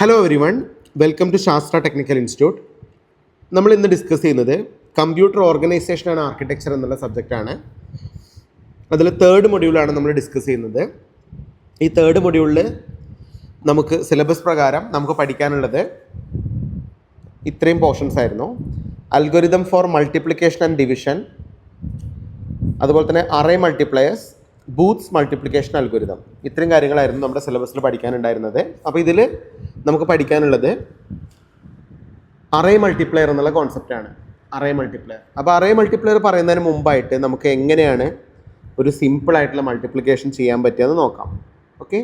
Hello everyone, welcome to Shastra technical institute. നമ്മൾ ഇന്ന് discuss ചെയ്യുന്നത് കമ്പ്യൂട്ടർ ഓർഗനൈസേഷൻ ആൻഡ് ആർക്കിടെക്ചർ എന്നുള്ള സബ്ജക്റ്റാണ്. അതിൽ തേർഡ് മൊഡ്യൂളാണ് നമ്മൾ ഡിസ്കസ് ചെയ്യുന്നത്. ഈ തേർഡ് മൊഡ്യൂളിൽ നമുക്ക് സിലബസ് പ്രകാരം നമുക്ക് പഠിക്കാനുള്ളത് ഇത്രയും പോർഷൻസ് ആയിരുന്നു. Algorithm four multiplication and division, അതുപോലെ തന്നെ array multipliers, booths multiplication algorithm. ഇത്രയും കാര്യങ്ങളായിരുന്നു നമ്മുടെ സിലബസിൽ പഠിക്കാനുണ്ടായിരുന്നത്. അപ്പോൾ ഇതിൽ നമുക്ക് പഠിക്കാനുള്ളത് അറേ മൾട്ടിപ്ലെയർ എന്നുള്ള കോൺസെപ്റ്റാണ്. Array multiplier. അപ്പോൾ അറേ മൾട്ടിപ്ലെയർ പറയുന്നതിന് മുമ്പായിട്ട് നമുക്ക് എങ്ങനെയാണ് ഒരു സിമ്പിളായിട്ടുള്ള മൾട്ടിപ്ലിക്കേഷൻ ചെയ്യാൻ പറ്റുകയെന്ന് നോക്കാം. ഓക്കെ,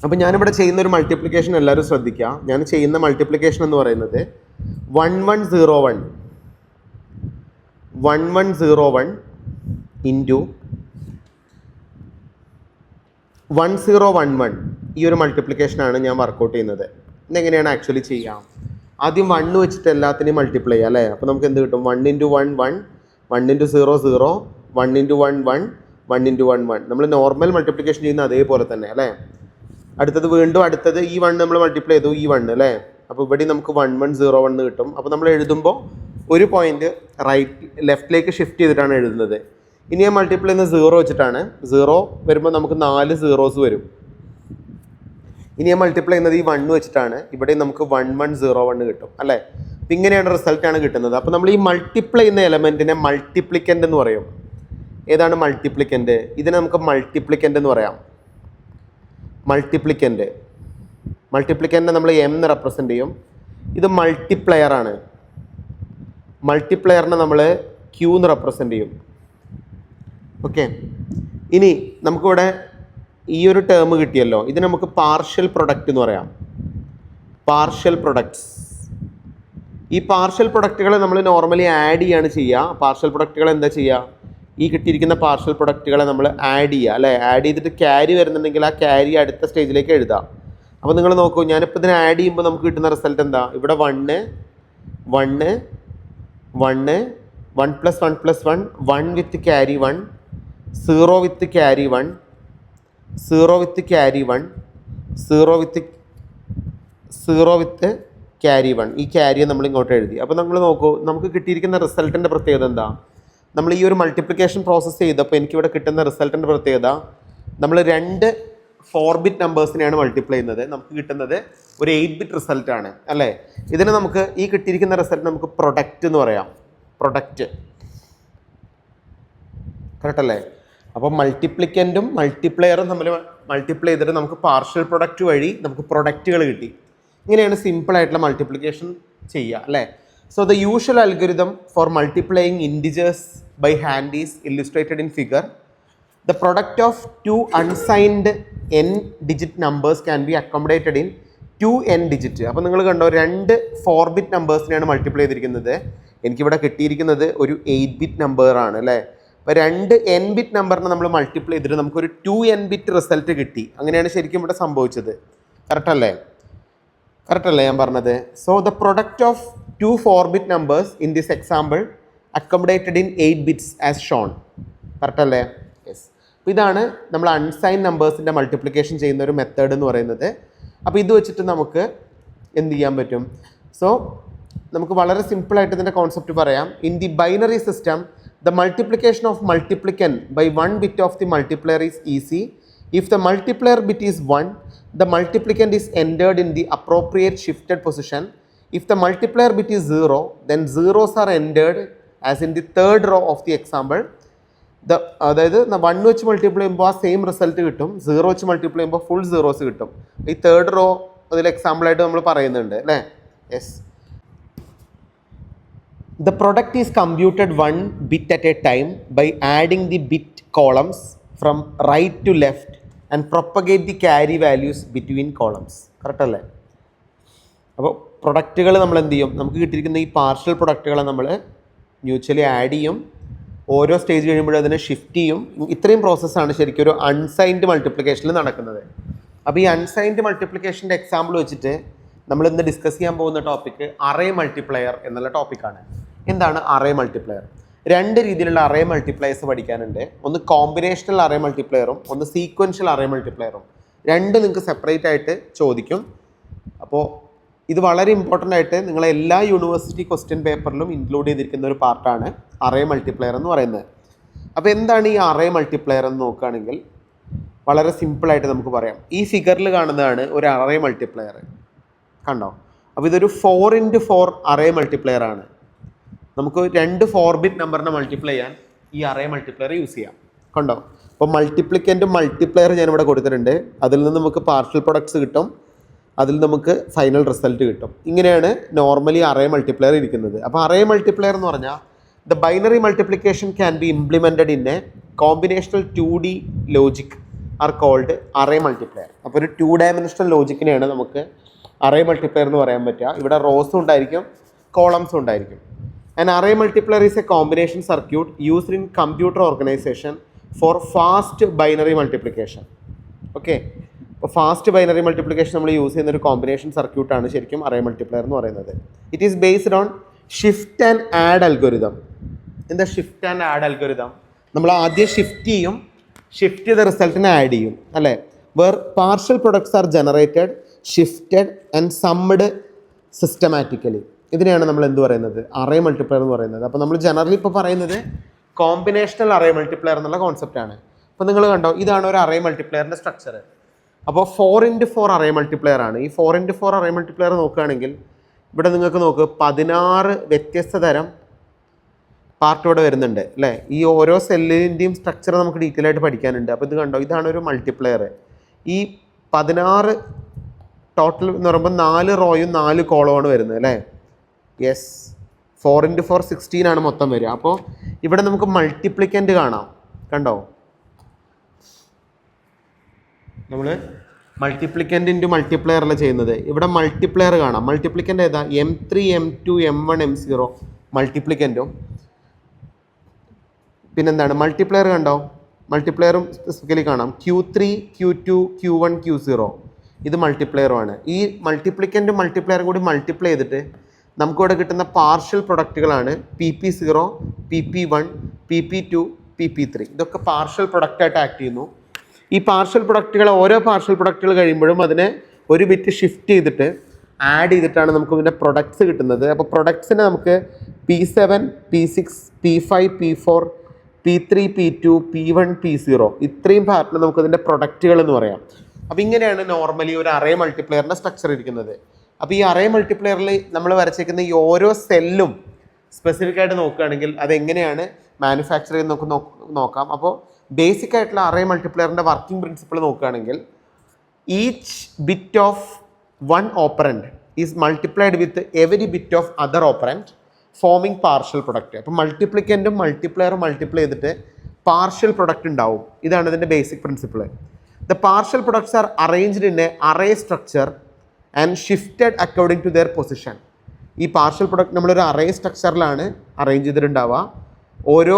അപ്പോൾ ഞാനിവിടെ ചെയ്യുന്ന ഒരു മൾട്ടിപ്ലിക്കേഷൻ എല്ലാവരും ശ്രദ്ധിക്കുക. ഞാൻ ചെയ്യുന്ന മൾട്ടിപ്ലിക്കേഷൻ എന്ന് പറയുന്നത് 1101 ഇൻറ്റു 1011 ഈ ഒരു മൾട്ടിപ്ലിക്കേഷനാണ് ഞാൻ വർക്കൗട്ട് ചെയ്യുന്നത്. ഇതെങ്ങനെയാണ് ആക്ച്വലി ചെയ്യാം? ആദ്യം 1 വെച്ചിട്ട് എല്ലാത്തിനെയും മൾട്ടിപ്ലൈ ചെയ്യാം അല്ലേ. അപ്പോൾ നമുക്ക് എന്ത് കിട്ടും? 1 × 1 1, 1 × 0 0, 1 × 1 1, 1 × 1 1. നമ്മൾ നോർമൽ മൾട്ടിപ്ലിക്കേഷൻ ചെയ്യുന്ന അതേപോലെ തന്നെ അല്ലേ. അടുത്തത് വീണ്ടും അടുത്തത് ഈ 1 നമ്മൾ മൾട്ടിപ്ലൈ ചെയ്തു, ഈ 1 അല്ലേ. അപ്പോൾ ഇവിടെ നമുക്ക് 1 1 0 1 കിട്ടും. അപ്പോൾ നമ്മൾ എഴുതുമ്പോൾ ഒരു പോയിന്റ് ലെഫ്റ്റിലേക്ക് ഷിഫ്റ്റ് ചെയ്തിട്ടാണ് എഴുതുന്നത്. ഇനി ഞാൻ മൾട്ടിപ്ലൈ ചെയ്യുന്ന 0 വെച്ചിട്ടാണ്. 0 വരുമ്പോൾ നമുക്ക് 4 zeros വരും. ഇനി ഞാൻ മൾട്ടിപ്ലൈ ചെയ്യുന്നത് ഈ 1 വെച്ചിട്ടാണ്. ഇവിടെ നമുക്ക് 1 1 0 1 കിട്ടും അല്ലേ. അപ്പം ഇങ്ങനെയാണ് റിസൾട്ടാണ് കിട്ടുന്നത്. അപ്പോൾ നമ്മൾ ഈ മൾട്ടിപ്ലൈ ചെയ്യുന്ന എലമെൻറ്റിനെ മൾട്ടിപ്ലിക്കൻ്റ് എന്ന് പറയും. ഏതാണ് മൾട്ടിപ്ലിക്കൻ്റ്? ഇതിനെ നമുക്ക് മൾട്ടിപ്ലിക്കൻ്റ് എന്ന് പറയാം. മൾട്ടിപ്ലിക്കൻ്റ് നമ്മൾ എം എന്ന് റെപ്രസെൻ്റ് ചെയ്യും. ഇത് മൾട്ടിപ്ലയറാണ്. മൾട്ടിപ്ലയറിനെ നമ്മൾ ക്യൂ എന്ന് റെപ്രസെൻ്റ് ചെയ്യും. ഓക്കെ, ഇനി നമുക്കിവിടെ ഈ ഒരു ടേം കിട്ടിയല്ലോ. ഇത് നമുക്ക് പാർഷ്യൽ പ്രൊഡക്റ്റ് എന്ന് പറയാം. Partial products. ഈ പാർഷ്യൽ പ്രൊഡക്റ്റുകളെ നമ്മൾ നോർമലി ആഡ് ചെയ്യാണ് ചെയ്യുക. പാർഷ്യൽ പ്രൊഡക്റ്റുകൾ എന്താ ചെയ്യുക? ഈ കിട്ടിയിരിക്കുന്ന പാർഷ്യൽ പ്രൊഡക്റ്റുകളെ നമ്മൾ ആഡ് ചെയ്യുക അല്ലേ. ആഡ് ചെയ്തിട്ട് ക്യാരി വരുന്നുണ്ടെങ്കിൽ ആ ക്യാരി അടുത്ത സ്റ്റേജിലേക്ക് എഴുതാം. അപ്പോൾ നിങ്ങൾ നോക്കൂ, ഞാനിപ്പോൾ ഇതിനെ ആഡ് ചെയ്യുമ്പോൾ നമുക്ക് കിട്ടുന്ന റിസൾട്ട് എന്താ? ഇവിടെ 1 1 1 1 + 1 + 1 1 വിത്ത് ക്യാരി 1, 0 വിത്ത് ക്യാരി 1, 0 വിത്ത് ക്യാരി 1, 0 വിത്ത് ക്യാരി 1. ഈ ക്യാരിയെ നമ്മൾ ഇങ്ങോട്ട് എഴുതി. അപ്പോൾ നമ്മൾ നോക്കൂ, നമുക്ക് കിട്ടിയിരിക്കുന്ന റിസൾട്ടിൻ്റെ പ്രത്യേകത എന്താ? നമ്മൾ ഈ ഒരു മൾട്ടിപ്ലിക്കേഷൻ പ്രോസസ്സ് ചെയ്തപ്പോൾ എനിക്കിവിടെ കിട്ടുന്ന റിസൾട്ടിൻ്റെ പ്രത്യേകത, നമ്മൾ 2 4-bit നമ്പേഴ്സിനെയാണ് മൾട്ടിപ്ലൈ ചെയ്യുന്നത്. നമുക്ക് കിട്ടുന്നത് ഒരു 8-bit റിസൾട്ടാണ് അല്ലേ. ഇതിന് നമുക്ക് ഈ കിട്ടിയിരിക്കുന്ന റിസൾട്ട് നമുക്ക് പ്രൊഡക്റ്റ് എന്ന് പറയാം. പ്രൊഡക്റ്റ് കറക്റ്റ് അല്ലേ. അപ്പോൾ മൾട്ടിപ്ലിക്കൻറ്റും മൾട്ടിപ്ലെയറും തമ്മിൽ മൾട്ടിപ്ലൈ ചെയ്തിട്ട് നമുക്ക് പാർഷ്യൽ പ്രൊഡക്റ്റ് വഴി നമുക്ക് പ്രൊഡക്റ്റുകൾ കിട്ടി. ഇങ്ങനെയാണ് സിമ്പിളായിട്ടുള്ള മൾട്ടിപ്ലിക്കേഷൻ ചെയ്യുക അല്ലേ. So the usual algorithm for multiplying integers by hand is illustrated in figure. The product of 2 unsigned n-digit numbers can be accommodated in 2 n-digit. അപ്പോൾ നിങ്ങൾ കണ്ടോ, 2 4-bit നമ്പേഴ്സിനെയാണ് മൾട്ടിപ്ലൈ ചെയ്തിരിക്കുന്നത്. എനിക്കിവിടെ കിട്ടിയിരിക്കുന്നത് ഒരു 8-bit നമ്പറാണ് അല്ലേ. അപ്പോൾ 2 n-bit നമ്പറിനെ നമ്മൾ മൾട്ടിപ്ലൈ ചെയ്തിട്ട് നമുക്കൊരു 2 n-bit റിസൾട്ട് കിട്ടി. അങ്ങനെയാണ് ശരിക്കും ഇവിടെ സംഭവിച്ചത്. കറക്റ്റ് അല്ലേ ഞാൻ പറഞ്ഞത്? So the product of 2 4-bit numbers in this example accommodated in 8 bits as shown. Correct അല്ലേ? യെസ്. അപ്പോൾ ഇതാണ് നമ്മൾ അൺസൈൻ നമ്പേഴ്സിൻ്റെ മൾട്ടിപ്ലിക്കേഷൻ ചെയ്യുന്ന ഒരു മെത്തേഡ് എന്ന് പറയുന്നത്. അപ്പോൾ ഇത് വെച്ചിട്ട് നമുക്ക് എന്ത് ചെയ്യാൻ പറ്റും? സോ നമുക്ക് വളരെ സിമ്പിളായിട്ട് ഇതിൻ്റെ കോൺസെപ്റ്റ് പറയാം. In the binary system, the multiplication of multiplicand by 1 bit of the multiplier is easy. If the multiplier bit is 1, the multiplicand is entered in the appropriate shifted position. If the multiplier bit is 0, then zeros are entered as in the third row of the example. അതായത് 1 വെച്ച് multiply ചെയ്യുമ്പോൾ ആ same result കിട്ടും. 0 വെച്ച് multiply ചെയ്യുമ്പോൾ full zeros കിട്ടും. ഈ third row അതിൽ എക്സാമ്പിളായിട്ട് നമ്മൾ പറയുന്നുണ്ട് അല്ലേ. Yes. The product is computed 1 bit at a time by adding the bit columns from right to left and propagate the carry values between columns. Correct അല്ലേ? അപ്പോൾ പ്രൊഡക്റ്റുകൾ നമ്മൾ എന്ത് ചെയ്യും? നമുക്ക് കിട്ടിയിരിക്കുന്ന ഈ പാർഷ്യൽ പ്രൊഡക്റ്റുകളെ നമ്മൾ മ്യൂച്വലി ആഡ് ചെയ്യും. ഓരോ സ്റ്റേജ് കഴിയുമ്പോഴും അതിനെ ഷിഫ്റ്റ് ചെയ്യും. ഇത്രയും പ്രോസസ്സാണ് ശരിക്കും ഒരു അൺസൈൻഡ് മൾട്ടിപ്ലിക്കേഷനിൽ നടക്കുന്നത്. അപ്പോൾ ഈ അൺസൈൻഡ് മൾട്ടിപ്ലിക്കേഷൻ്റെ എക്സാമ്പിൾ വെച്ചിട്ട് നമ്മൾ ഇന്ന് ഡിസ്കസ് ചെയ്യാൻ പോകുന്ന ടോപ്പിക്ക് അറേ മൾട്ടിപ്ലയർ എന്നുള്ള ടോപ്പിക്കാണ്. എന്താണ് അറേ മൾട്ടിപ്ലയർ? 2 രീതിയിലുള്ള അറേ മൾട്ടിപ്ലയേഴ്സ് പഠിക്കാനുണ്ട്. ഒന്ന് കോമ്പിനേഷണൽ അറേ മൾട്ടിപ്ലയറും ഒന്ന് സീക്വൻഷ്യൽ അറേ മൾട്ടിപ്ലയറും. 2 നിങ്ങൾക്ക് സെപ്പറേറ്റ് ആയിട്ട് ചോദിക്കും. അപ്പോൾ ഇത് വളരെ ഇമ്പോർട്ടൻ്റ് ആയിട്ട് നിങ്ങളെ എല്ലാ യൂണിവേഴ്സിറ്റി ക്വസ്റ്റ്യൻ പേപ്പറിലും ഇൻക്ലൂഡ് ചെയ്തിരിക്കുന്ന ഒരു പാർട്ടാണ് അറേ മൾട്ടിപ്ലയർ എന്ന് പറയുന്നത്. അപ്പോൾ എന്താണ് ഈ അറേ മൾട്ടിപ്ലയർ എന്ന് നോക്കുകയാണെങ്കിൽ വളരെ സിമ്പിളായിട്ട് നമുക്ക് പറയാം. ഈ ഫിഗറിൽ കാണുന്നതാണ് ഒരു അറേ മൾട്ടിപ്ലയർ, കണ്ടോ? അപ്പോൾ ഇതൊരു 4x4 അറേ മൾട്ടിപ്ലയർ ആണ്. നമുക്ക് 2 4-ബിറ്റ് നമ്പറിനെ മൾട്ടിപ്ലൈ ചെയ്യാൻ ഈ അറേ മൾട്ടിപ്ലയർ യൂസ് ചെയ്യാം, കണ്ടോ? അപ്പോൾ മൾട്ടിപ്ലിക്കൻറ്റും മൾട്ടിപ്ലയർ ഞാനിവിടെ കൊടുത്തിട്ടുണ്ട്. അതിൽ നിന്ന് നമുക്ക് പാർഷ്യൽ പ്രൊഡക്ട്സ് കിട്ടും, അതിൽ നമുക്ക് ഫൈനൽ റിസൾട്ട് കിട്ടും. ഇങ്ങനെയാണ് നോർമലി അറേ മൾട്ടിപ്ലയർ ഇരിക്കുന്നത്. അപ്പോൾ അറേ മൾട്ടിപ്ലയർ എന്ന് പറഞ്ഞാൽ the binary multiplication can be implemented in a combinational 2D logic are called array multiplier. അപ്പോൾ ഒരു 2 ഡയമെൻഷണൽ ലോജിക്കിനെയാണ് നമുക്ക് അറേ മൾട്ടിപ്ലയർ എന്ന് പറയാൻ പറ്റുക. ഇവിടെ റോസും ഉണ്ടായിരിക്കും, കോളംസും ഉണ്ടായിരിക്കും. An array multiplier is a combination circuit used in computer organization for fast binary multiplication. Okay. അപ്പോൾ ഫാസ്റ്റ് ബൈനറി മൾട്ടിപ്ലിക്കേഷൻ നമ്മൾ യൂസ് ചെയ്യുന്ന ഒരു കോമ്പിനേഷൻ സർക്യൂട്ടാണ് ശരിക്കും അറേ മൾട്ടിപ്ലയർ എന്ന് പറയുന്നത്. It is based on shift and add algorithm. എന്താ shift and add algorithm? നമ്മൾ ആദ്യം ഷിഫ്റ്റ് ചെയ്യും, ഷിഫ്റ്റ് ചെയ്ത റിസൾട്ടിനെ ആഡ് ചെയ്യും, അല്ലേ? Where partial products are generated, shifted and summed systematically. ഇതിനെയാണ് നമ്മൾ എന്ത് പറയുന്നത്? അറേ മൾട്ടിപ്ലയർ എന്ന് പറയുന്നത്. അപ്പോൾ നമ്മൾ ജനറലി ഇപ്പോൾ പറയുന്നത് കോമ്പിനേഷണൽ അറേ മൾട്ടിപ്ലയർ എന്നുള്ള കോൺസെപ്റ്റാണ്. അപ്പോൾ നിങ്ങൾ കണ്ടോ, ഇതാണ് ഒരു അറേ മൾട്ടിപ്ലയറിൻ്റെ സ്ട്രക്ചർ. അപ്പോൾ 4x4 അറേ മൾട്ടിപ്ലയർ ആണ്. ഈ 4x4 അറേ മൾട്ടിപ്ലയർ നോക്കുകയാണെങ്കിൽ ഇവിടെ നിങ്ങൾക്ക് നോക്ക് 16 വ്യത്യസ്ത തരം പാർട്ട് ഇവിടെ വരുന്നുണ്ട്, അല്ലേ? ഈ ഓരോ സെല്ലിൻ്റെയും സ്ട്രക്ചർ നമുക്ക് ഡീറ്റെയിൽ ആയിട്ട് പഠിക്കാനുണ്ട്. അപ്പോൾ ഇത് കണ്ടോ, ഇതാണ് ഒരു മൾട്ടിപ്ലയർ. ഈ 16 ടോട്ടൽ എന്ന് പറയുമ്പോൾ 4 റോയും 4 കോളമാണ് വരുന്നത്, അല്ലേ? യെസ്, 4x4 16 ആണ് മൊത്തം വരിക. അപ്പോൾ ഇവിടെ നമുക്ക് മൾട്ടിപ്ലിക്കൻ്റ് കാണാം, കണ്ടോ? നമ്മൾ മൾട്ടിപ്ലിക്കൻ്റ് ഇൻറ്റു മൾട്ടിപ്ലയർ അല്ല ചെയ്യുന്നത്. ഇവിടെ മൾട്ടിപ്ലയർ കാണാം. മൾട്ടിപ്ലിക്കൻ്റ് ഏതാ? M3 M2 M1 M0 മൾട്ടിപ്ലിക്കൻ്റും. പിന്നെന്താണ് മൾട്ടിപ്ലയർ കണ്ടോ? മൾട്ടിപ്ലയറും സ്പെസിഫിക്കലി കാണാം. Q3 Q2 Q1 Q0 ഇത് മൾട്ടിപ്ലയറുമാണ്. ഈ മൾട്ടിപ്ലിക്കൻ്റും മൾട്ടിപ്ലയറും കൂടി മൾട്ടിപ്ലൈ ചെയ്തിട്ട് നമുക്കിവിടെ കിട്ടുന്ന partial പ്രൊഡക്റ്റുകളാണ് PP0 PP1 PP2 PP3. ഇതൊക്കെ പാർഷ്യൽ പ്രൊഡക്റ്റായിട്ട് ആക്ട് ചെയ്യുന്നു. ഈ പാർഷ്യൽ പ്രൊഡക്റ്റുകൾ, ഓരോ പാർഷ്യൽ പ്രൊഡക്റ്റുകൾ കഴിയുമ്പോഴും അതിനെ ഒരു ബിറ്റ് ഷിഫ്റ്റ് ചെയ്തിട്ട് ആഡ് ചെയ്തിട്ടാണ് നമുക്ക് ഇതിൻ്റെ പ്രൊഡക്ട്സ് കിട്ടുന്നത്. അപ്പോൾ പ്രൊഡക്ട്സിനെ നമുക്ക് P7 P6 P5 P4 P3 P2 P1 P0 ഇത്രയും പാർട്ടിന് നമുക്ക് ഇതിൻ്റെ പ്രൊഡക്റ്റുകൾ എന്ന് പറയാം. അപ്പോൾ ഇങ്ങനെയാണ് നോർമലി ഒരു അറേ മൾട്ടിപ്ലയറിൻ്റെ സ്ട്രക്ചർ ഇരിക്കുന്നത്. അപ്പോൾ ഈ അറേ മൾട്ടിപ്ലയറിൽ നമ്മൾ വരച്ചേക്കുന്ന ഈ ഓരോ സെല്ലും സ്പെസിഫിക് ആയിട്ട് നോക്കുകയാണെങ്കിൽ അതെങ്ങനെയാണ് മാനുഫാക്ചർ ചെയ്ത് നമുക്ക് നോക്കാം. അപ്പോൾ ബേസിക് ആയിട്ടുള്ള അറേ മൾട്ടിപ്ലയറിൻ്റെ വർക്കിംഗ് പ്രിൻസിപ്പിൾ നോക്കുകയാണെങ്കിൽ each bit of one operand is multiplied with every bit of other operand forming partial product. അപ്പോൾ മൾട്ടിപ്ലിക്കൻറ്റും മൾട്ടിപ്ലയറും മൾട്ടിപ്ലൈ ചെയ്തിട്ട് പാർഷ്യൽ പ്രൊഡക്റ്റ് ഉണ്ടാവും. ഇതാണ് ഇതിൻ്റെ basic principle. The partial products are arranged in a array structure and shifted according to their position. ഈ partial product നമ്മളൊരു array സ്ട്രക്ചറിലാണ് അറേഞ്ച് ചെയ്തിട്ടുണ്ടാവുക. ഓരോ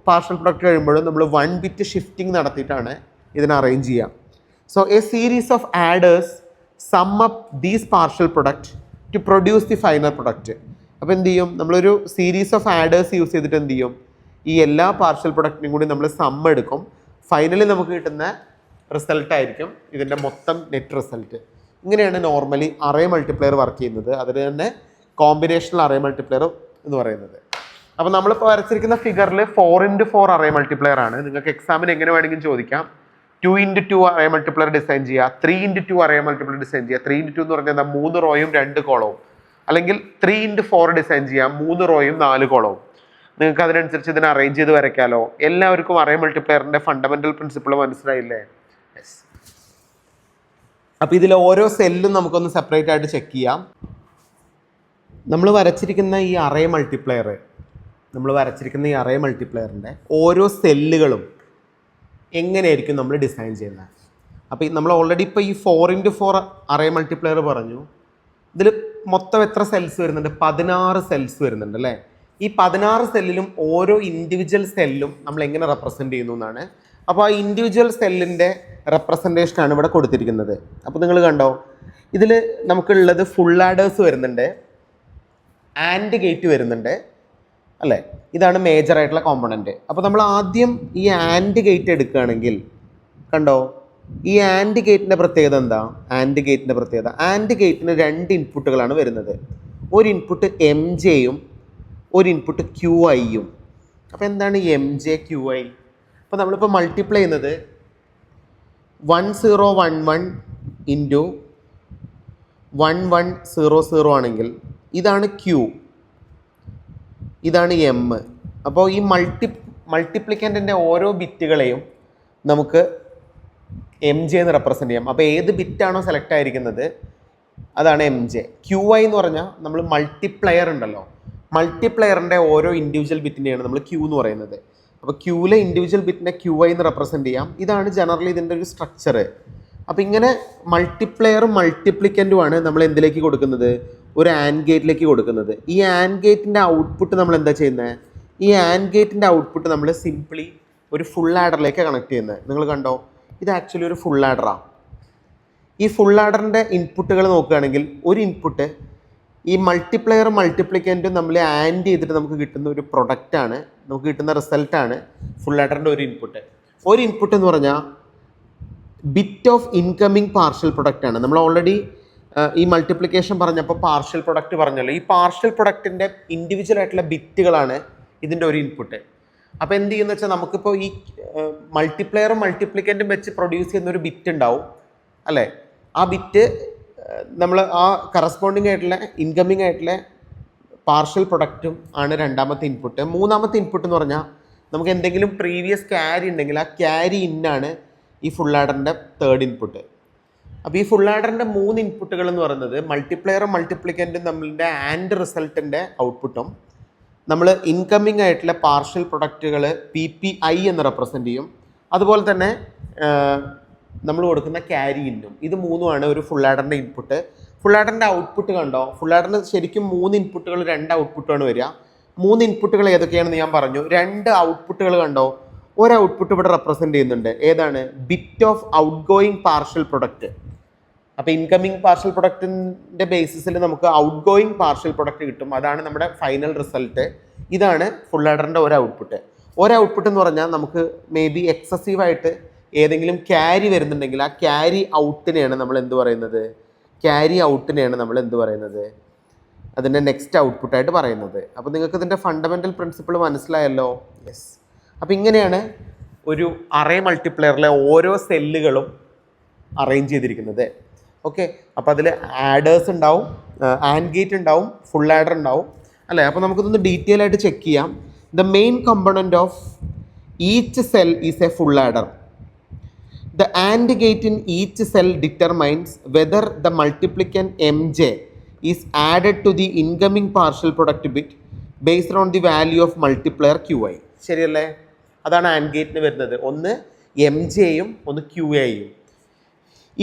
പാർഷ്യൽ പ്രൊഡക്റ്റ് കഴിയുമ്പോഴും നമ്മൾ 1 ബിറ്റ് ഷിഫ്റ്റിംഗ് നടത്തിയിട്ടാണ് ഇതിനെ അറേഞ്ച് ചെയ്യുക. So a series of adders sum up these partial product to produce the final product. അപ്പോൾ എന്ത് ചെയ്യും? നമ്മളൊരു സീരീസ് ഓഫ് ആഡേഴ്സ് യൂസ് ചെയ്തിട്ട് എന്ത് ചെയ്യും? ഈ എല്ലാ പാർഷ്യൽ പ്രൊഡക്റ്റിനും കൂടി നമ്മൾ സം എടുക്കും. ഫൈനലി നമുക്ക് കിട്ടുന്ന റിസൾട്ടായിരിക്കും ഇതിൻ്റെ മൊത്തം നെറ്റ് റിസൾട്ട്. ഇങ്ങനെയാണ് നോർമലി അറേ മൾട്ടിപ്ലയർ വർക്ക് ചെയ്യുന്നത്. അതിൽ തന്നെ കോമ്പിനേഷണൽ അറേ മൾട്ടിപ്ലയർ എന്ന് പറയുന്നത്. അപ്പോൾ നമ്മളിപ്പോൾ വരച്ചിരിക്കുന്ന ഫിഗറിൽ 4x4 അറേ മൾട്ടിപ്ലയർ ആണ്. നിങ്ങൾക്ക് എക്സാമിന് എങ്ങനെ വേണമെങ്കിലും ചോദിക്കാം. 2x2 അറേ മൾട്ടിപ്ലയർ ഡിസൈൻ ചെയ്യുക, 3x2 അറേ മൾട്ടിപ്ലയർ ഡിസൈൻ ചെയ്യുക. 3x2 എന്ന് പറഞ്ഞാൽ 3 റോയും 2 കോളവും. അല്ലെങ്കിൽ 3x4 ഡിസൈൻ ചെയ്യാം, 3 റോയും 4 കോളവും. നിങ്ങൾക്ക് അതിനനുസരിച്ച് ഇതിനെ അറേഞ്ച് ചെയ്ത് വരയ്ക്കാമല്ലോ. എല്ലാവർക്കും അറേ മൾട്ടിപ്ലയറിൻ്റെ ഫണ്ടമെൻ്റൽ പ്രിൻസിപ്പിൾ മനസ്സിലായില്ലേ? യെസ്. അപ്പോൾ ഇതിൽ ഓരോ സെല്ലും നമുക്കൊന്ന് സെപ്പറേറ്റ് ആയിട്ട് ചെക്ക് ചെയ്യാം. നമ്മൾ വരച്ചിരിക്കുന്ന ഈ അറേ മൾട്ടിപ്ലയറിൻ്റെ ഓരോ സെല്ലുകളും എങ്ങനെയായിരിക്കും നമ്മൾ ഡിസൈൻ ചെയ്യുന്നത്? അപ്പോൾ നമ്മൾ ഓൾറെഡി ഇപ്പോൾ ഈ 4x4 അറേ മൾട്ടിപ്ലയർ പറഞ്ഞു. ഇതിൽ മൊത്തം എത്ര സെൽസ് വരുന്നുണ്ട്? 16 സെൽസ് വരുന്നുണ്ട്, അല്ലേ? ഈ 16 സെല്ലിലും ഓരോ ഇൻഡിവിജ്വൽ സെല്ലും നമ്മൾ എങ്ങനെ റെപ്രസെൻറ്റ് ചെയ്യുന്നു എന്നാണ്. അപ്പോൾ ആ ഇൻഡിവിജ്വൽ സെല്ലിൻ്റെ റെപ്രസെൻറ്റേഷനാണ് ഇവിടെ കൊടുത്തിരിക്കുന്നത്. അപ്പോൾ നിങ്ങൾ കണ്ടോ, ഇതിൽ നമുക്കുള്ളത് ഫുൾ ആഡേഴ്സ് വരുന്നുണ്ട്, ആൻഡ് ഗേറ്റ് വരുന്നുണ്ട്, അല്ലേ? ഇതാണ് മേജറായിട്ടുള്ള കോമ്പണൻറ്റ്. അപ്പോൾ നമ്മൾ ആദ്യം ഈ ആൻഡ് ഗേറ്റ് എടുക്കുകയാണെങ്കിൽ കണ്ടോ, ഈ ആൻഡ് ഗേറ്റിൻ്റെ പ്രത്യേകത എന്താ? ആൻഡ് ഗേറ്റിന് 2 ഇൻപുട്ടുകളാണ് വരുന്നത്. ഒരു ഇൻപുട്ട് എം ജെയും ഒരു ഇൻപുട്ട് ക്യു ഐയും. അപ്പോൾ എന്താണ് എം ജെ ക്യു ഐ? അപ്പോൾ നമ്മളിപ്പോൾ മൾട്ടിപ്ലൈ ചെയ്യുന്നത് 1011 ഇൻറ്റു 1100 ആണെങ്കിൽ ഇതാണ് ക്യൂ, ഇതാണ് എം. അപ്പോൾ ഈ മൾട്ടിപ്ലിക്കൻറ്റിൻ്റെ ഓരോ ബിറ്റുകളെയും നമുക്ക് എം ജെ എന്ന് റെപ്രസെൻ്റ് ചെയ്യാം. അപ്പോൾ ഏത് ബിറ്റാണോ സെലക്ട് ആയിരിക്കുന്നത് അതാണ് എം ജെ. ക്യു ഐ എന്ന് പറഞ്ഞാൽ നമ്മൾ മൾട്ടിപ്ലയർ ഉണ്ടല്ലോ, മൾട്ടിപ്ലയറിൻ്റെ ഓരോ ഇൻഡിവിജ്വൽ ബിറ്റിൻ്റെയാണ് നമ്മൾ ക്യൂ എന്ന് പറയുന്നത്. അപ്പോൾ ക്യൂവിലെ ഇൻഡിവിജ്വൽ ബിറ്റിനെ ക്യു ഐ എന്ന് റെപ്രസെൻ്റ് ചെയ്യാം. ഇതാണ് ജനറലി ഇതിൻ്റെ ഒരു സ്ട്രക്ചർ. അപ്പോൾ ഇങ്ങനെ മൾട്ടിപ്ലെയറും മൾട്ടിപ്ലിക്കൻറ്റുമാണ് നമ്മൾ എന്തിലേക്ക് കൊടുക്കുന്നത്? ഒരു ആൻഡ് ഗേറ്റിലേക്ക് കൊടുക്കുന്നത്. ഈ ആൻഡ് ഗേറ്റിൻ്റെ ഔട്ട്പുട്ട് നമ്മൾ എന്താ ചെയ്യുന്നത്? ഈ ആൻഡ് ഗേറ്റിൻ്റെ ഔട്ട്പുട്ട് നമ്മൾ സിംപ്ലി ഒരു ഫുൾ ആഡറിലേക്ക് കണക്ട് ചെയ്യുന്നത്. നിങ്ങൾ കണ്ടോ, ഇത് ആക്ച്വലി ഒരു ഫുൾ ആഡറാണ്. ഈ ഫുൾ ആഡറിൻ്റെ ഇൻപുട്ടുകൾ നോക്കുകയാണെങ്കിൽ ഒരു ഇൻപുട്ട് ഈ മൾട്ടിപ്ലെയറും മൾട്ടിപ്ലിക്കൻറ്റും നമ്മൾ ആൻഡ് ചെയ്തിട്ട് നമുക്ക് കിട്ടുന്ന ഒരു പ്രൊഡക്റ്റാണ്, നമുക്ക് കിട്ടുന്ന റിസൾട്ടാണ് ഫുൾ ആഡറിൻ്റെ ഒരു ഇൻപുട്ട്. ഒരു ഇൻപുട്ട് എന്ന് പറഞ്ഞാൽ ബിറ്റ് ഓഫ് ഇൻകമിങ് പാർഷ്യൽ പ്രൊഡക്റ്റാണ്. നമ്മൾ ഓൾറെഡി ഈ മൾട്ടിപ്ലിക്കേഷൻ പറഞ്ഞപ്പോൾ പാർഷ്യൽ പ്രൊഡക്റ്റ് പറഞ്ഞല്ലോ. ഈ പാർഷ്യൽ പ്രൊഡക്റ്റിൻ്റെ ഇൻഡിവിജ്വൽ ആയിട്ടുള്ള ബിറ്റുകളാണ് ഇതിൻ്റെ ഒരു ഇൻപുട്ട്. അപ്പോൾ എന്ത് ചെയ്യുന്നത് വെച്ചാൽ നമുക്കിപ്പോൾ ഈ മൾട്ടിപ്ലെയറും മൾട്ടിപ്ലിക്കൻറ്റും വെച്ച് പ്രൊഡ്യൂസ് ചെയ്യുന്ന ഒരു ബിറ്റ് ഉണ്ടാവും അല്ലേ? ആ ബിറ്റ് നമ്മൾ ആ കറസ്പോണ്ടിങ് ആയിട്ടുള്ള ഇൻകമിങ് ആയിട്ടുള്ള പാർഷ്യൽ പ്രൊഡക്റ്റും ആണ് രണ്ടാമത്തെ ഇൻപുട്ട്. മൂന്നാമത്തെ ഇൻപുട്ട് എന്ന് പറഞ്ഞാൽ നമുക്ക് എന്തെങ്കിലും പ്രീവിയസ് ക്യാരി ഉണ്ടെങ്കിൽ ആ ക്യാരി ഇന്നാണ് ഈ ഫുൾ ആഡറിൻ്റെ തേർഡ് ഇൻപുട്ട്. അപ്പോൾ ഈ ഫുൾ ആഡറിൻ്റെ 3 ഇൻപുട്ടുകൾ എന്ന് പറയുന്നത് മൾട്ടിപ്ലെയറും മൾട്ടിപ്ലിക്കൻറ്റും നമ്മളുടെ ആൻഡ് റിസൾട്ടിൻ്റെ ഔട്ട്പുട്ടും നമ്മൾ ഇൻകമ്മിങ് ആയിട്ടുള്ള പാർഷ്യൽ പ്രൊഡക്റ്റുകൾ PPI എന്ന് റെപ്രസെൻ്റ് ചെയ്യും. അതുപോലെ തന്നെ നമ്മൾ കൊടുക്കുന്ന ക്യാരി ഇന്നും. ഇത് 3ഉമാണ് ഒരു ഫുൾ ആഡറിൻ്റെ ഇൻപുട്ട്. ഫുൾ ആഡറിൻ്റെ ഔട്ട്പുട്ട് കണ്ടോ? ഫുൾ ആഡറിന് ശരിക്കും 3 ഇൻപുട്ടുകൾ 2 ഔട്ട്പുട്ടാണ് വരിക. 3 ഇൻപുട്ടുകൾ ഏതൊക്കെയാണെന്ന് ഞാൻ പറഞ്ഞു. 2 ഔട്ട്പുട്ടുകൾ കണ്ടോ? ഒരു ഔട്ട്പുട്ട് ഇവിടെ റെപ്രസെൻ്റ് ചെയ്യുന്നുണ്ട്. ഏതാണ്? Bit of out going partial product. അപ്പോൾ ഇൻകമിങ് പാർഷ്യൽ പ്രൊഡക്റ്റിൻ്റെ ബേസിസിൽ നമുക്ക് ഔട്ട് ഗോയിങ് പാർഷ്യൽ പ്രൊഡക്റ്റ് കിട്ടും. അതാണ് നമ്മുടെ ഫൈനൽ റിസൾട്ട്. ഇതാണ് ഫുൾ ആഡറിൻ്റെ ഒരു ഔട്ട്പുട്ട്. ഒരു ഔട്ട്പുട്ട് എന്ന് പറഞ്ഞാൽ നമുക്ക് മേ ബി എക്സസീവായിട്ട് ഏതെങ്കിലും ക്യാരി വരുന്നുണ്ടെങ്കിൽ ആ ക്യാരി ഔട്ടിനെയാണ് നമ്മൾ എന്ത് പറയുന്നത്? അതിൻ്റെ നെക്സ്റ്റ് ഔട്ട്പുട്ടായിട്ട് പറയുന്നത്. അപ്പോൾ നിങ്ങൾക്ക് ഇതിൻ്റെ ഫണ്ടമെൻ്റൽ പ്രിൻസിപ്പിൾ മനസ്സിലായല്ലോ? യെസ്. അപ്പോൾ ഇങ്ങനെയാണ് ഒരു അറേ മൾട്ടിപ്ലെയറിലെ ഓരോ സെല്ലുകളും അറേഞ്ച് ചെയ്തിരിക്കുന്നത്. ഓക്കെ. അപ്പോൾ അതിൽ ആഡേഴ്സ് ഉണ്ടാവും, ആൻഡ് ഗേറ്റ് ഉണ്ടാവും, ഫുൾ ആഡർ ഉണ്ടാവും അല്ലേ? അപ്പോൾ നമുക്കിതൊന്ന് ഡീറ്റെയിൽ ആയിട്ട് ചെക്ക് ചെയ്യാം. The main component of each cell is A full adder. The AND gate in each cell determines whether the multiplicand Mj is added to the incoming partial product bit based on the value of multiplier Qi. ശരിയല്ലേ? അതാണ് AND ഗേറ്റിന് വരുന്നത്. ഒന്ന് MJയും ഒന്ന് QAയും.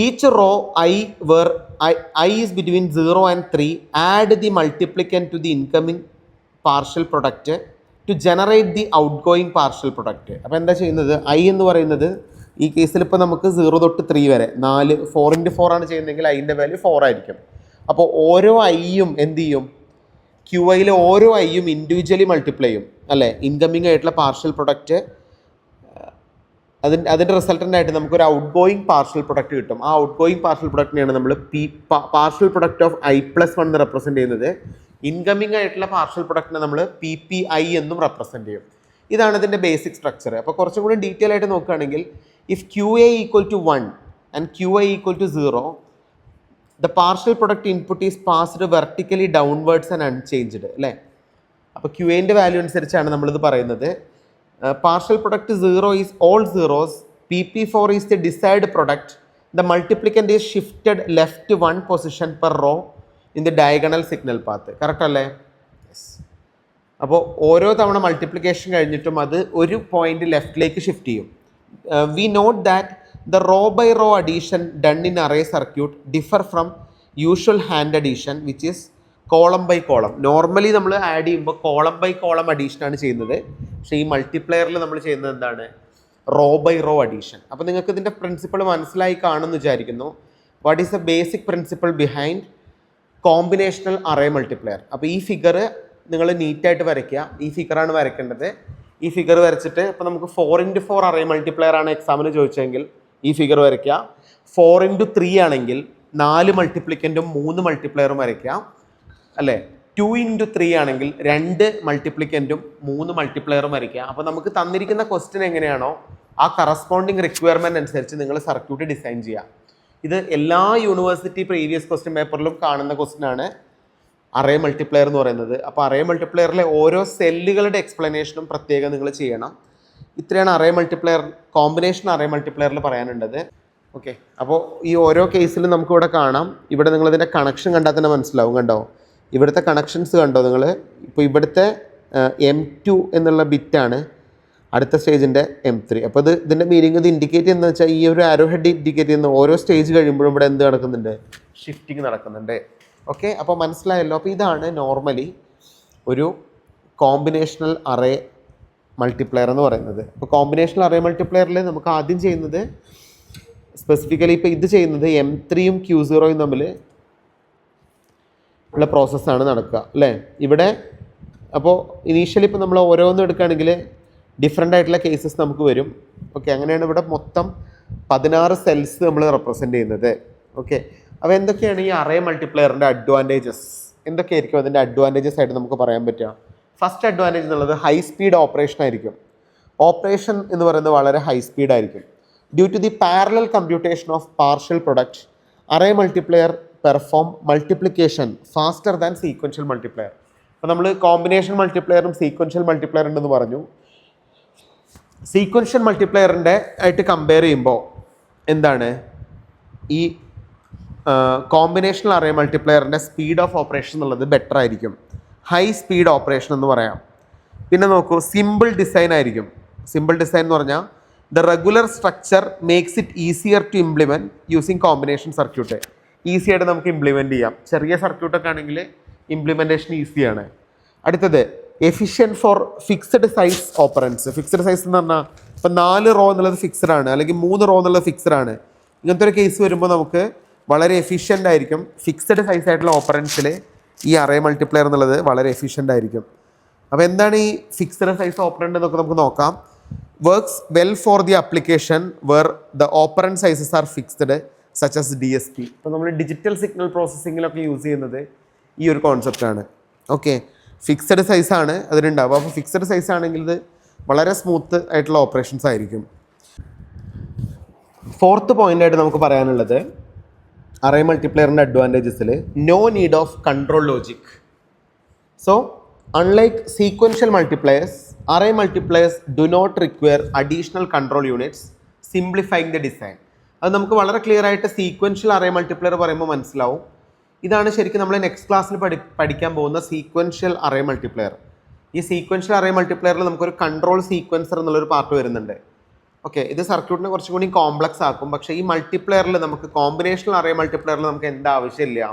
Each row I where I is between 0 and 3 add the multiplicand to the incoming partial product to generate the outgoing partial product. അപ്പോൾ എന്താ ചെയ്യുന്നത്? I എന്ന് പറയുന്നത് ഈ കേസിൽ ഇപ്പോൾ നമുക്ക് 0 തൊട്ട് 3 വരെ 4 × 4 ആണ് ചെയ്യുന്നതെങ്കിൽ അതിൻ്റെ വാല്യൂ 4 ആയിരിക്കും. അപ്പോൾ ഓരോ ഐയും എന്ത് ചെയ്യും? ക്യു ഐയിലെ ഓരോ ഐയും ഇൻഡിവിജ്വലി മൾട്ടിപ്ലൈ ചെയ്യും അല്ലേ? ഇൻകമ്മിങ് ആയിട്ടുള്ള പാർഷ്യൽ പ്രൊഡക്റ്റ് അതിൻ്റെ റിസൾട്ടൻ്റായിട്ട് നമുക്കൊരു ഔട്ട് ഗോയിങ് പാർഷ്യൽ പ്രൊഡക്റ്റ് കിട്ടും. ആ ഔട്ട് ഗോയിങ് പാർഷ്യൽ പ്രൊഡക്റ്റിനെയാണ് നമ്മൾ പാർഷ്യൽ പ്രൊഡക്റ്റ് ഓഫ് I+1 എന്ന് റെപ്രസെൻറ്റ് ചെയ്യുന്നത്. ഇൻകമ്മിങ് ആയിട്ടുള്ള പാർഷ്യൽ പ്രൊഡക്റ്റിനെ നമ്മൾ PPI എന്നും റെപ്രസെൻറ്റ് ചെയ്യും. ഇതാണ് ഇതിൻ്റെ ബേസിക് സ്ട്രക്ചർ. അപ്പോൾ കുറച്ചും കൂടി ഡീറ്റെയിൽ ആയിട്ട് നോക്കുകയാണെങ്കിൽ if QA equal to 1 and QI equal to 0, the partial product input is passed vertically downwards and unchanged അല്ലേ? അപ്പോൾ QAൻ്റെ വാല്യൂ അനുസരിച്ചാണ് നമ്മളിത് പറയുന്നത്. Partial product 0 is all zeros, PP4 is the desired product, the multiplicand is shifted left 1 position per row in the diagonal signal path. Correct അല്ലേ? Yes. അപ്പോൾ ഓരോ തവണ multiplication കഴിഞ്ഞിട്ടും അത് ഒരു പോയിന്റ് ലെഫ്റ്റിലേക്ക് ഷിഫ്റ്റ് ചെയ്യും. We note that the row by row addition done in array circuit differ from usual hand addition which is column by column. Normally നമ്മൾ ആഡ് ചെയ്യുമ്പോൾ കോളം ബൈ കോളം അഡീഷൻ ആണ് ചെയ്യുന്നത്. പക്ഷേ ഈ മൾട്ടിപ്ലെയറിൽ നമ്മൾ ചെയ്യുന്നത് എന്താണ്? Row by row addition. അപ്പോൾ നിങ്ങൾക്ക് ഇതിൻ്റെ പ്രിൻസിപ്പിൾ മനസ്സിലായി കാണുമെന്ന് വിചാരിക്കുന്നു. What is the basic principle behind combinational array multiplier? അപ്പോൾ ഈ ഫിഗർ നിങ്ങൾ നീറ്റായിട്ട് വരയ്ക്കുക. ഈ ഫിഗറാണ് വരയ്ക്കേണ്ടത്. ഈ ഫിഗർ വരച്ചിട്ട് ഇപ്പോൾ നമുക്ക് 4 × 4 അറേ മൾട്ടിപ്ലെയർ ആണ് എക്സാമിന് ചോദിച്ചെങ്കിൽ ഈ ഫിഗർ വരയ്ക്കുക. 4x3 ആണെങ്കിൽ 4 മൾട്ടിപ്ലിക്കൻറ്റും 3 മൾട്ടിപ്ലയറും വരയ്ക്കാം അല്ലേ. 2x3 ആണെങ്കിൽ 2 മൾട്ടിപ്ലിക്കൻറ്റും 3 മൾട്ടിപ്ലയറും വരയ്ക്കുക. അപ്പോൾ നമുക്ക് തന്നിരിക്കുന്ന ക്വസ്റ്റ്യൻ എങ്ങനെയാണോ ആ കറസ്പോണ്ടിങ് റിക്വയർമെൻറ്റ് അനുസരിച്ച് നിങ്ങൾ സർക്യൂട്ട് ഡിസൈൻ ചെയ്യുക. ഇത് എല്ലാ യൂണിവേഴ്സിറ്റി പ്രീവിയസ് ക്വസ്റ്റ്യൻ പേപ്പറിലും കാണുന്ന ക്വസ്റ്റ്യൻ ആണ് അറേ മൾട്ടിപ്ലയർ എന്ന് പറയുന്നത്. അപ്പോൾ അറേ മൾട്ടിപ്ലയറിലെ ഓരോ സെല്ലുകളുടെ എക്സ്പ്ലനേഷനും പ്രത്യേകം നിങ്ങൾ ചെയ്യണം. ഇത്രയാണ് അറേ മൾട്ടിപ്ലയർ, കോമ്പിനേഷൻ അറേ മൾട്ടിപ്ലയറിൽ പറയാനുള്ളത്. ഓക്കെ, അപ്പോൾ ഈ ഓരോ കേസിലും നമുക്കിവിടെ കാണാം. ഇവിടെ നിങ്ങളിതിൻ്റെ കണക്ഷൻ കണ്ടാൽ തന്നെ മനസ്സിലാവും. കണ്ടോ, ഇവിടുത്തെ കണക്ഷൻസ് കണ്ടോ നിങ്ങൾ. ഇപ്പോൾ ഇവിടുത്തെ M2 എന്നുള്ള ബിറ്റാണ് അടുത്ത സ്റ്റേജിൻ്റെ M3. അപ്പോൾ ഇതിൻ്റെ മീനിങ് ഇത് ഇൻഡിക്കേറ്റ് ചെയ്യുന്നത് വെച്ചാൽ ഈ ഒരു ആരോ ഹെഡ് ഇൻഡിക്കേറ്റ് ചെയ്യുന്ന ഓരോ സ്റ്റേജ് കഴിയുമ്പോഴും ഇവിടെ എന്ത് നടക്കുന്നുണ്ട്, ഷിഫ്റ്റിംഗ് നടക്കുന്നുണ്ട്. ഓക്കെ, അപ്പോൾ മനസ്സിലായല്ലോ. അപ്പോൾ ഇതാണ് നോർമലി ഒരു കോമ്പിനേഷണൽ അറേ മൾട്ടിപ്ലയർ എന്ന് പറയുന്നത്. അപ്പോൾ കോമ്പിനേഷണൽ അറേ മൾട്ടിപ്ലയറിൽ നമുക്ക് ആദ്യം ചെയ്യുന്നത് സ്പെസിഫിക്കലി ഇപ്പോൾ ഇത് ചെയ്യുന്നത് M3യും Q0യും തമ്മിൽ ഉള്ള പ്രോസസ്സാണ് നടക്കുക അല്ലേ. ഇവിടെ അപ്പോൾ ഇനീഷ്യലി ഇപ്പോൾ നമ്മൾ ഓരോന്നും എടുക്കുകയാണെങ്കിൽ ഡിഫറെൻ്റ് ആയിട്ടുള്ള കേസസ് നമുക്ക് വരും. ഓക്കെ, അങ്ങനെയാണ് ഇവിടെ മൊത്തം 16 സെൽസ് നമ്മൾ റെപ്രസെൻറ്റ് ചെയ്യുന്നത്. ഓക്കെ, അപ്പോൾ എന്തൊക്കെയാണ് ഈ അറേ മൾട്ടിപ്ലയറിൻ്റെ അഡ്വാൻറ്റേജസ്, എന്തൊക്കെയായിരിക്കും അതിൻ്റെ അഡ്വാൻറ്റേജസ് ആയിട്ട് നമുക്ക് പറയാൻ പറ്റുക? ഫസ്റ്റ് അഡ്വാൻറ്റേജ് എന്നുള്ളത് ഹൈ സ്പീഡ് ഓപ്പറേഷൻ ആയിരിക്കും. ഓപ്പറേഷൻ എന്ന് പറയുന്നത് വളരെ ഹൈ സ്പീഡ് ആയിരിക്കും. Due to the parallel computation of partial product, array multiplier perform multiplication faster than sequential multiplier. അപ്പോൾ നമ്മൾ കോമ്പിനേഷൻ മൾട്ടിപ്ലയറും സീക്വൻഷ്യൽ മൾട്ടിപ്ലയർ ഉണ്ടെന്ന് പറഞ്ഞു. സീക്വൻഷ്യൽ മൾട്ടിപ്ലയറിൻ്റെ ആയിട്ട് കമ്പയർ ചെയ്യുമ്പോൾ എന്താണ് ഈ കോമ്പിനേഷണൽ അറേ മൾട്ടിപ്ലയറിൻ്റെ സ്പീഡ് ഓഫ് ഓപ്പറേഷൻ എന്നുള്ളത് ബെറ്റർ ആയിരിക്കും, ഹൈ സ്പീഡ് ഓപ്പറേഷൻ എന്ന് പറയാം. പിന്നെ നോക്കൂ, സിമ്പിൾ ഡിസൈൻ ആയിരിക്കും. സിമ്പിൾ ഡിസൈൻ എന്ന് പറഞ്ഞാൽ the regular structure makes it easier to implement using combination circuit. Easy ആയിട്ട് നമുക്ക് ഇംപ്ലിമെൻറ്റ് ചെയ്യാം. ചെറിയ സർക്യൂട്ടൊക്കെ ആണെങ്കിൽ ഇംപ്ലിമെൻറ്റേഷൻ ഈസിയാണ്. അടുത്തത് efficient for fixed size operands. Fixed size എന്ന് പറഞ്ഞാൽ ഇപ്പം 4 റോ എന്നുള്ളത് ഫിക്സഡ് ആണ്, അല്ലെങ്കിൽ 3 റോ എന്നുള്ളത് ഫിക്സഡ് ആണ്. ഇങ്ങനത്തെ ഒരു കേസ് വരുമ്പോൾ നമുക്ക് വളരെ എഫിഷ്യൻ്റ് ആയിരിക്കും. ഫിക്സഡ് സൈസ് ആയിട്ടുള്ള ഓപ്പറൻസിൽ ഈ അറേ മൾട്ടിപ്ലയർ എന്നുള്ളത് വളരെ എഫിഷ്യൻ്റ് ആയിരിക്കും. അപ്പോൾ എന്താണ് ഈ ഫിക്സഡ് സൈസ് ഓപ്പറൻറ്റ് എന്നൊക്കെ നമുക്ക് നോക്കാം. Works well for the application where the operand sizes are fixed such as DSP. ഇപ്പോൾ നമ്മൾ ഡിജിറ്റൽ സിഗ്നൽ പ്രോസസ്സിങ്ങിലൊക്കെ യൂസ് ചെയ്യുന്നത് ഈ ഒരു കോൺസെപ്റ്റാണ്. ഓക്കെ, ഫിക്സഡ് സൈസാണ് അതിനുണ്ടാവുക. അപ്പോൾ ഫിക്സഡ് സൈസ് ആണെങ്കിൽ ഇത് വളരെ സ്മൂത്ത് ആയിട്ടുള്ള ഓപ്പറേഷൻസ് ആയിരിക്കും. ഫോർത്ത് പോയിൻ്റായിട്ട് നമുക്ക് പറയാനുള്ളത് അറേ മൾട്ടിപ്ലയറിൻ്റെ അഡ്വാൻറ്റേജസിൽ no need of control logic. So unlike sequential multipliers, array multipliers do not require additional control units, simplifying the design. അത് നമുക്ക് വളരെ ക്ലിയർ ആയിട്ട് സീക്വൻഷ്യൽ അറേ മൾട്ടിപ്ലയർ പറയുമ്പോൾ മനസ്സിലാവും. ഇതാണ് ശരിക്കും നമ്മൾ നെക്സ്റ്റ് ക്ലാസ്സിൽ പഠിക്കാൻ പോകുന്ന സീക്വൻഷ്യൽ അറേ മൾട്ടിപ്ലയർ. ഈ സീക്വൻഷ്യൽ അറേ മൾട്ടിപ്ലയറിൽ നമുക്കൊരു കൺട്രോൾ സീക്വൻസർ എന്നുള്ളൊരു പാർട്ട് വരുന്നുണ്ട്. ഓക്കെ, ഇത് സർക്യൂട്ടിനെ കുറച്ചും കൂടി കോംപ്ലക്സ് ആക്കും. പക്ഷേ ഈ മൾട്ടിപ്ലയറിൽ നമുക്ക് കോമ്പിനേഷണൽ അറേ മൾട്ടിപ്ലയറിൽ നമുക്ക് എന്താ ആവശ്യമില്ല,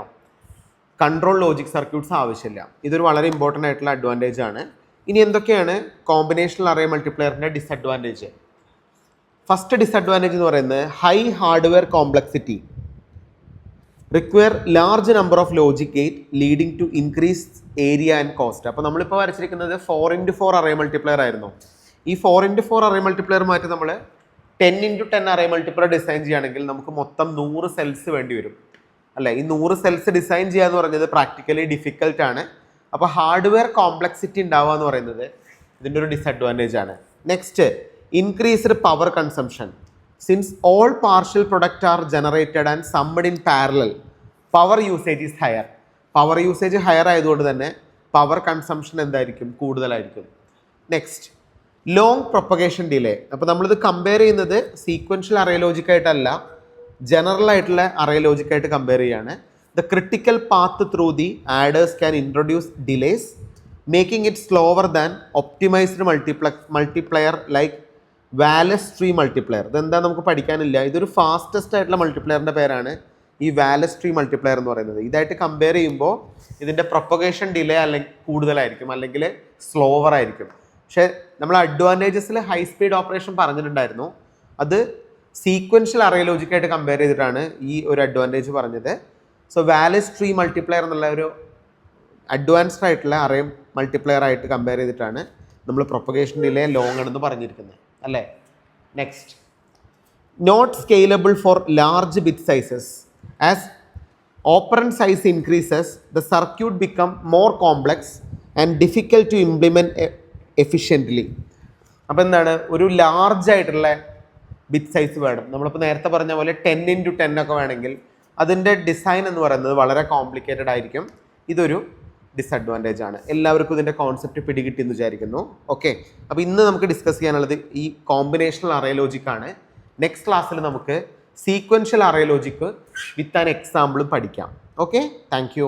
കൺട്രോൾ ലോജിക് സർക്യൂട്ട്സ് ആവശ്യമില്ല. ഇതൊരു വളരെ ഇമ്പോർട്ടൻ്റ് ആയിട്ടുള്ള അഡ്വാൻറ്റേജ് ആണ്. ഇനി എന്തൊക്കെയാണ് കോമ്പിനേഷണൽ അറേ മൾട്ടിപ്ലയറിൻ്റെ ഡിസഡ്വാൻറ്റേജ്? ഫസ്റ്റ് ഡിസഡ്വാൻറ്റേജ് എന്ന് പറയുന്നത് high hardware complexity, require large number of logic gate leading to increase area and cost. അപ്പോൾ നമ്മളിപ്പോൾ വരച്ചിരിക്കുന്നത് 4x4 അറേ മൾട്ടിപ്ലയർ ആയിരുന്നു. ഈ 4x4 അറേ മൾട്ടിപ്ലയർ മാറ്റി നമ്മൾ 10x10 അറേ മൾട്ടിപ്ലയർ ഡിസൈൻ ചെയ്യുകയാണെങ്കിൽ നമുക്ക് മൊത്തം 100 സെൽസ് വേണ്ടി വരും അല്ലേ. ഈ 100 സെൽസ് ഡിസൈൻ ചെയ്യുക എന്ന് പറയുന്നത് പ്രാക്ടിക്കലി ഡിഫിക്കൽട്ട് ആണ്. അപ്പോൾ ഹാർഡ്വെയർ കോംപ്ലക്സിറ്റി ഉണ്ടാവുക എന്ന് പറയുന്നത് ഇതിൻ്റെ ഒരു ഡിസഡ്വാൻറ്റേജ് ആണ്. Next, increased power consumption. Since all partial product are generated and summed in parallel, power usage is higher. Power usage higher ആയതുകൊണ്ട് തന്നെ പവർ കൺസംഷൻ എന്തായിരിക്കും, കൂടുതലായിരിക്കും. Next, long propagation delay. അപ്പോൾ നമ്മളിത് കമ്പയർ ചെയ്യുന്നത് സീക്വൻഷ്യൽ അറേ ലോജിക്കായിട്ടല്ല, ജനറൽ ആയിട്ടുള്ള array ലോജിക്കായിട്ട് compare ചെയ്യാണ്. The critical path through the ആഡേഴ്സ് can introduce delays, making it slower than optimised multiplier like Wallace tree multiplier. ഇതെന്താ നമുക്ക് പഠിക്കാനില്ല. ഇതൊരു ഫാസ്റ്റസ്റ്റ് ആയിട്ടുള്ള മൾട്ടിപ്ലയറിൻ്റെ പേരാണ് ഈ വാലസ് ട്രീ മൾട്ടിപ്ലയർ എന്ന് പറയുന്നത്. ഇതായിട്ട് കമ്പയർ ചെയ്യുമ്പോൾ ഇതിൻ്റെ പ്രൊപ്പഗേഷൻ ഡിലേ അല്ലെങ്കിൽ കൂടുതലായിരിക്കും, അല്ലെങ്കിൽ സ്ലോവർ ആയിരിക്കും. പക്ഷേ നമ്മൾ അഡ്വാൻറ്റേജസിൽ ഹൈ സ്പീഡ് ഓപ്പറേഷൻ പറഞ്ഞിട്ടുണ്ടായിരുന്നു. അത് സീക്വൻഷ്യൽ അറേ ലോജിക്കായിട്ട് കമ്പയർ ചെയ്തിട്ടാണ് ഈ ഒരു അഡ്വാൻറ്റേജ് പറഞ്ഞത്. സോ വാലസ് ട്രീ മൾട്ടിപ്ലയർ എന്നുള്ള ഒരു അഡ്വാൻസ്ഡ് ആയിട്ടുള്ള അറേ മൾട്ടിപ്ലയർ ആയിട്ട് കമ്പയർ ചെയ്തിട്ടാണ് നമ്മൾ പ്രൊപ്പഗേഷൻ ഡിലേ ലോങ് ആണെന്ന് പറഞ്ഞിരിക്കുന്നത് അല്ലേ. Next, not scalable for large bit sizes. As operand size increases the circuit become more complex and difficult to implement efficiently. അപ്പോൾ എന്താണ്, ഒരു ലാർജ് ആയിട്ടുള്ള ബിറ്റ് സൈസ് വേണം. നമ്മളിപ്പോൾ നേരത്തെ പറഞ്ഞ പോലെ 10x10 ഒക്കെ വേണമെങ്കിൽ അതിൻ്റെ ഡിസൈൻ എന്ന് പറയുന്നത് വളരെ കോംപ്ലിക്കേറ്റഡ് ആയിരിക്കും. ഇതൊരു ഡിസഡ്വാൻറ്റേജ് ആണ്. എല്ലാവർക്കും ഇതിൻ്റെ കോൺസെപ്റ്റ് പിടികിട്ടി എന്ന് വിചാരിക്കുന്നു. ഓക്കെ, അപ്പോൾ ഇന്ന് നമുക്ക് ഡിസ്കസ് ചെയ്യാനുള്ളത് ഈ കോമ്പിനേഷണൽ അറേ ലോജിക് ആണ്. നെക്സ്റ്റ് ക്ലാസ്സിൽ നമുക്ക് sequential array logic with an എക്സാമ്പിളും പഠിക്കാം. Okay, thank U.